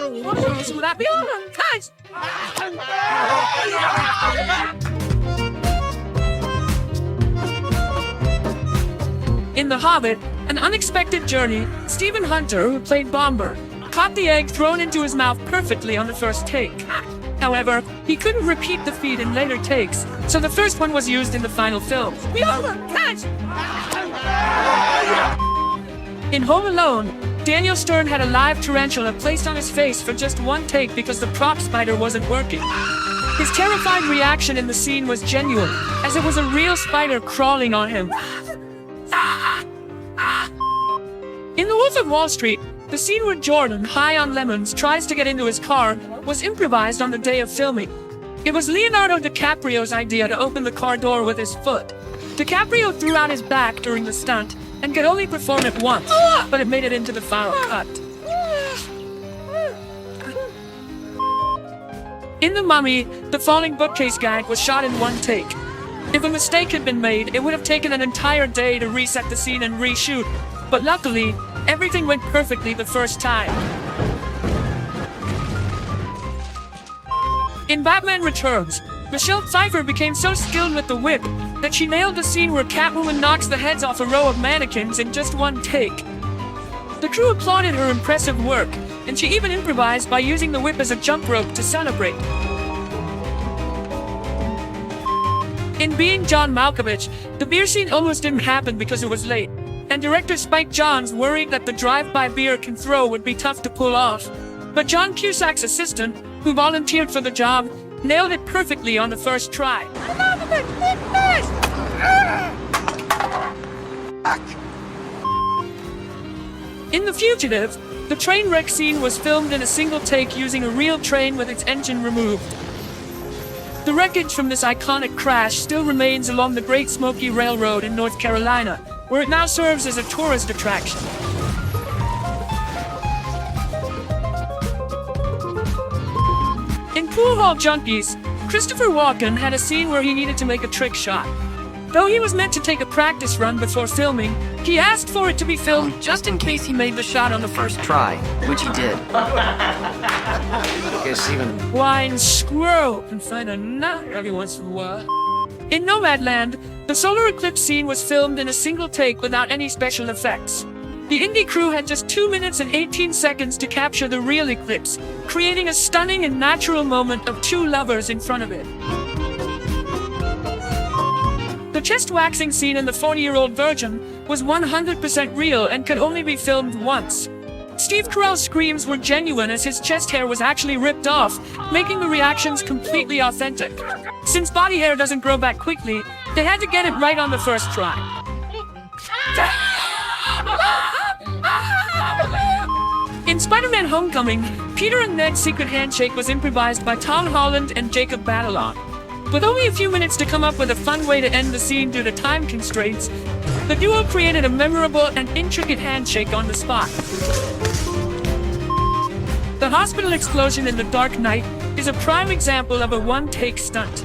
Would that be all? Guys! In The Hobbit, An Unexpected Journey, Stephen Hunter, who played Bomber, caught the egg thrown into his mouth perfectly on the first take. However, he couldn't repeat the feat in later takes, so the first one was used in the final film. In Home Alone, Daniel Stern had a live tarantula placed on his face for just one take because the prop spider wasn't working. His terrified reaction in the scene was genuine, as it was a real spider crawling on him. In The Wolf of Wall Street, the scene where Jordan, high on lemons, tries to get into his car was improvised on the day of filming. It was Leonardo DiCaprio's idea to open the car door with his foot. DiCaprio threw out his back during the stunt and could only perform it once, but it made it into the final cut. In The Mummy, the falling bookcase gag was shot in one take. If a mistake had been made, it would have taken an entire day to reset the scene and reshoot, but luckily, everything went perfectly the first time. In Batman Returns, Michelle Pfeiffer became so skilled with the whip that she nailed the scene where Catwoman knocks the heads off a row of mannequins in just one take. The crew applauded her impressive work, and she even improvised by using the whip as a jump rope to celebrate. In Being John Malkovich, the beer scene almost didn't happen because it was late, and director Spike Jonze worried that the drive-by beer can throw would be tough to pull off. But John Cusack's assistant, who volunteered for the job, nailed it perfectly on the first try. In The Fugitive, the train wreck scene was filmed in a single take using a real train with its engine removed. The wreckage from this iconic crash still remains along the Great Smoky Railroad in North Carolina, where it now serves as a tourist attraction. In Pool Hall Junkies, Christopher Walken had a scene where he needed to make a trick shot. Though he was meant to take a practice run before filming, he asked for it to be filmed just in case he made the shot on the first try, which he did. Okay, Steven. Wine squirrel and find a nut every once in a while. In Nomadland, the solar eclipse scene was filmed in a single take without any special effects. The indie crew had just 2 minutes and 18 seconds to capture the real eclipse, creating a stunning and natural moment of two lovers in front of it. The chest waxing scene in The 40-Year-Old Virgin was 100% real and could only be filmed once. Steve Carell's screams were genuine as his chest hair was actually ripped off, making the reactions completely authentic. Since body hair doesn't grow back quickly, they had to get it right on the first try. In Spider-Man Homecoming, Peter and Ned's secret handshake was improvised by Tom Holland and Jacob Batalon. With only a few minutes to come up with a fun way to end the scene due to time constraints, the duo created a memorable and intricate handshake on the spot. The hospital explosion in The Dark Knight is a prime example of a one-take stunt.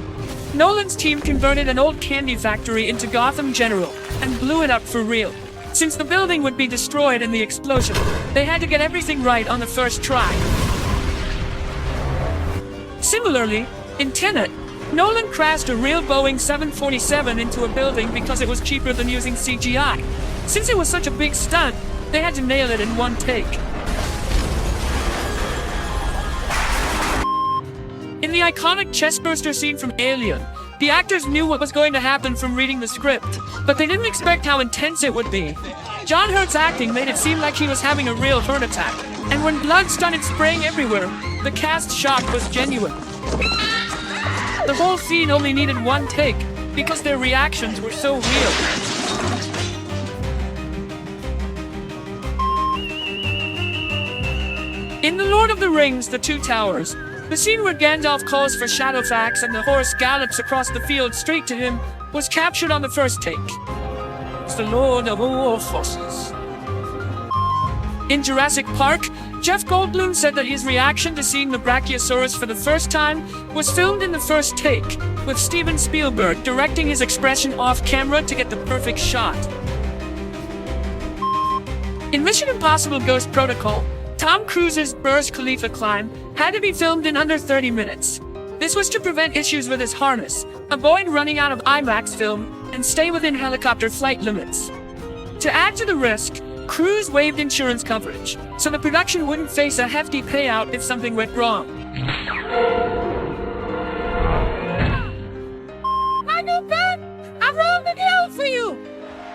Nolan's team converted an old candy factory into Gotham General and blew it up for real. Since the building would be destroyed in the explosion, they had to get everything right on the first try. Similarly, in Tenet, Nolan crashed a real Boeing 747 into a building because it was cheaper than using CGI. Since it was such a big stunt, they had to nail it in one take. In the iconic chestburster scene from Alien, the actors knew what was going to happen from reading the script, but they didn't expect how intense it would be. John Hurt's acting made it seem like he was having a real heart attack, and when blood started spraying everywhere, the cast shock was genuine. The whole scene only needed one take, because their reactions were so real. In The Lord of the Rings, The Two Towers, the scene where Gandalf calls for Shadowfax and the horse gallops across the field straight to him was captured on the first take. It's the Lord of all forces. In Jurassic Park, Jeff Goldblum said that his reaction to seeing the Brachiosaurus for the first time was filmed in the first take, with Steven Spielberg directing his expression off camera to get the perfect shot. In Mission Impossible Ghost Protocol, Tom Cruise's Burj Khalifa climb had to be filmed in under 30 minutes. This was to prevent issues with his harness, avoid running out of IMAX film, and stay within helicopter flight limits. To add to the risk, Cruise waived insurance coverage, so the production wouldn't face a hefty payout if something went wrong. I know, Ben! I'm rolling out for you!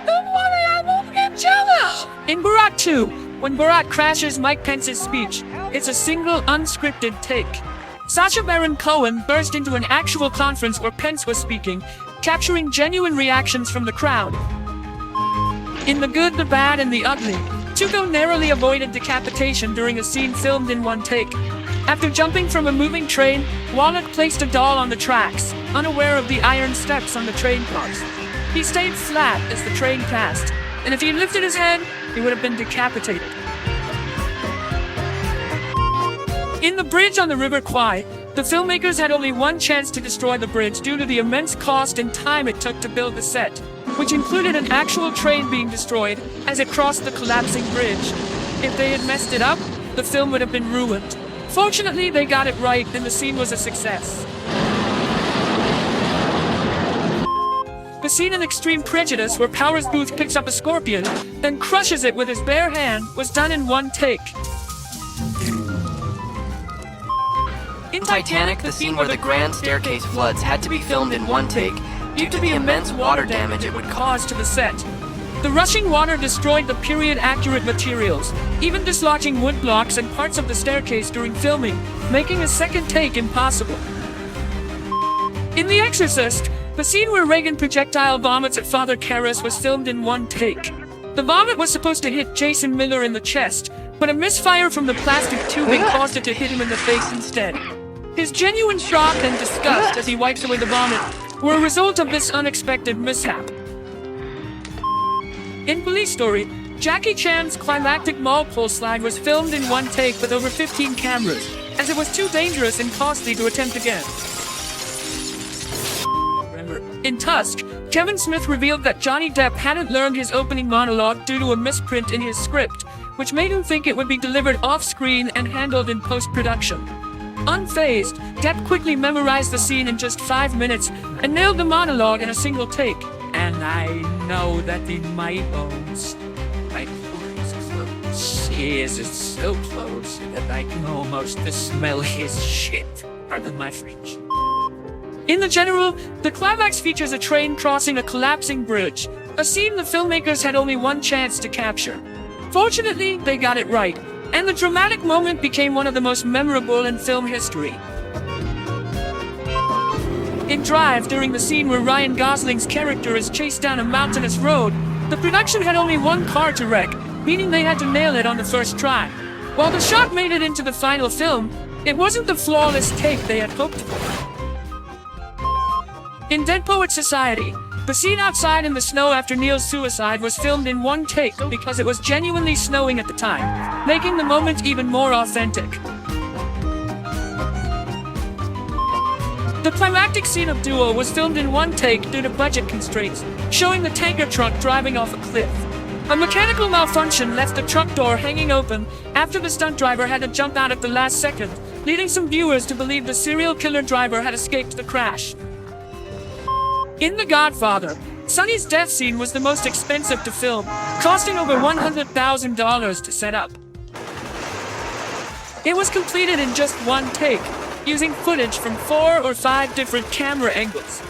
Don't worry, I won't get jealous! In Borat 2, when Borat crashes Mike Pence's speech, it's a single unscripted take. Sacha Baron Cohen burst into an actual conference where Pence was speaking, capturing genuine reactions from the crowd. In The Good, the Bad, and the Ugly, Tuco narrowly avoided decapitation during a scene filmed in one take. After jumping from a moving train, Wallach placed a doll on the tracks, unaware of the iron steps on the train cars. He stayed flat as the train passed, and if he lifted his head, he would have been decapitated. In The Bridge on the River Kwai, the filmmakers had only one chance to destroy the bridge due to the immense cost and time it took to build the set, which included an actual train being destroyed as it crossed the collapsing bridge. If they had messed it up, the film would have been ruined. Fortunately, they got it right and the scene was a success. The scene in Extreme Prejudice where Powers Booth picks up a scorpion, then crushes it with his bare hand, was done in one take. In Titanic, the scene where the grand staircase floods had to be filmed in one take due to the immense water damage it would cause to the set. The rushing water destroyed the period-accurate materials, even dislodging wood blocks and parts of the staircase during filming, making a second take impossible. In The Exorcist, the scene where Reagan projectile vomits at Father Karras was filmed in one take. The vomit was supposed to hit Jason Miller in the chest, but a misfire from the plastic tubing caused it to hit him in the face instead. His genuine shock and disgust as he wipes away the vomit were a result of this unexpected mishap. In Police Story, Jackie Chan's climactic mall pole slide was filmed in one take with over 15 cameras, as it was too dangerous and costly to attempt again. In Tusk, Kevin Smith revealed that Johnny Depp hadn't learned his opening monologue due to a misprint in his script, which made him think it would be delivered off-screen and handled in post-production. Unfazed, Depp quickly memorized the scene in just 5 minutes and nailed the monologue in a single take. And I know that in my bones, my core is close. Yes, it's so close that I can almost smell his shit. Pardon my French. In The General, the climax features a train crossing a collapsing bridge, a scene the filmmakers had only one chance to capture. Fortunately, they got it right, and the dramatic moment became one of the most memorable in film history. In Drive, during the scene where Ryan Gosling's character is chased down a mountainous road, the production had only one car to wreck, meaning they had to nail it on the first try. While the shot made it into the final film, it wasn't the flawless take they had hoped for. In Dead Poets Society, the scene outside in the snow after Neil's suicide was filmed in one take because it was genuinely snowing at the time, making the moment even more authentic. The climactic scene of Duo was filmed in one take due to budget constraints, showing the tanker truck driving off a cliff. A mechanical malfunction left the truck door hanging open after the stunt driver had to jump out at the last second, leading some viewers to believe the serial killer driver had escaped the crash. In The Godfather, Sonny's death scene was the most expensive to film, costing over $100,000 to set up. It was completed in just one take, using footage from 4 or 5 different camera angles.